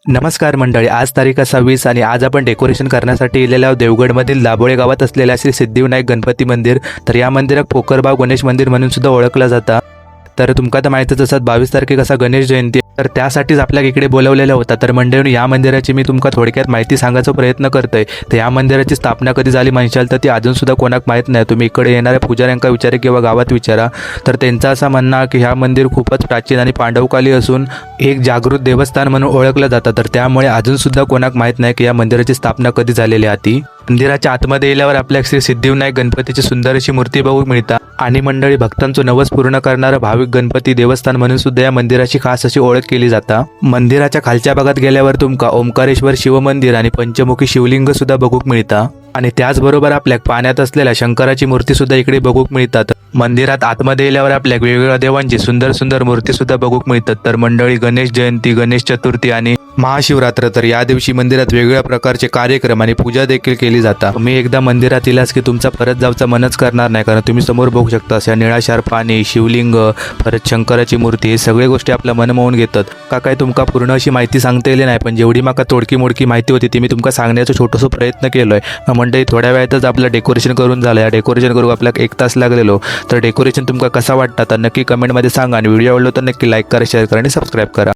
नमस्कार मंडळी, आज तारीख 26 आणि आज आपण डेकोरेशन करण्यासाठी गेलेलो आहोत देवगडमधील दाभोळे गावात असलेल्या श्री सिद्धिविनायक गणपती मंदिर. तर या मंदिरात पोकरबाव गणेश मंदिर म्हणून सुद्धा ओळखलं जातं. तर तुमका तर माहितीच असत 22 तारखेक असा गणेश जयंती आहे. तर त्यासाठीच आपल्याला इकडे बोलवलेलं होता. तर मंडळी, या मंदिराची मी तुमका थोडक्यात माहिती सांगायचा प्रयत्न करतोय. तर या मंदिराची स्थापना कधी झाली म्हणशाल तर ती अजून सुद्धा कोणाक माहीत नाही. तुम्ही इकडे येणाऱ्या पुजाऱ्यांका विचारा किंवा गावात विचारा. तर त्यांचा असा म्हणणं आहे की ह्या मंदिर खूपच प्राचीन आणि पांडवकाली असून एक जागृत देवस्थान म्हणून ओळखलं जातं. तर त्यामुळे अजून सुद्धा कोणाक माहीत नाही की या मंदिराची स्थापना कधी झालेली आहे ती. मंदिराच्या आतमध्ये गेल्यावर आपल्या श्री सिद्धिविनायक गणपतीची सुंदर अशी मूर्ती बघू मिळतात. आणि मंडळी, भक्तांचं नवस पूर्ण करणारं भाविक गणपती देवस्थान म्हणून सुद्धा या मंदिराची खास अशी ओळख केली जाता. मंदिराच्या खालच्या भागात गेल्यावर तुमका ओंकारेश्वर शिव मंदिर आणि पंचमुखी शिवलिंग सुद्धा बघूक मिळता. आणि त्याचबरोबर आपल्या पाण्यात असलेल्या शंकराची मूर्ती सुद्धा इकडे बघूक मिळतात. मंदिरात आतमध्ये गेल्यावर आपल्या वेगवेगळ्या देवांची सुंदर सुंदर मूर्ती सुद्धा बघूक मिळतात. तर मंडळी, गणेश जयंती, गणेश चतुर्थी आणि महाशिवरात्र, तर या दिवशी मंदिरात वेगवेगळ्या प्रकारचे कार्यक्रम आणि पूजा देखील केली जातात. तुम्ही एकदा मंदिरात इलास की तुमचा परत जाऊचा मनच करणार नाही, कारण तुम्ही समोर बघू शकता अशा निळाशार पाणी, शिवलिंग, परत शंकराची मूर्ती, हे सगळे गोष्टी आपल्या मन मोहून घेतात. काय तुमका पूर्ण अशी माहिती सांगता येईल नाही, पण जेवढी माका तोडकी मोडकी माहिती होती ती मी तुमका सांगण्याचा छोटासा प्रयत्न केलोय. मंडळी, थोड्या वेळातच आपलं डेकोरेशन करून झालं. या डेकोरेशन करू आपल्याला 1 तास लागलेलो. तर डेकोरेशन तुमका कसा वाटतं तर नक्की कमेंटमध्ये सांगा. आणि व्हिडिओ आवडलो तर नक्की लाईक करा, शेअर करा आणि सबस्क्राईब करा.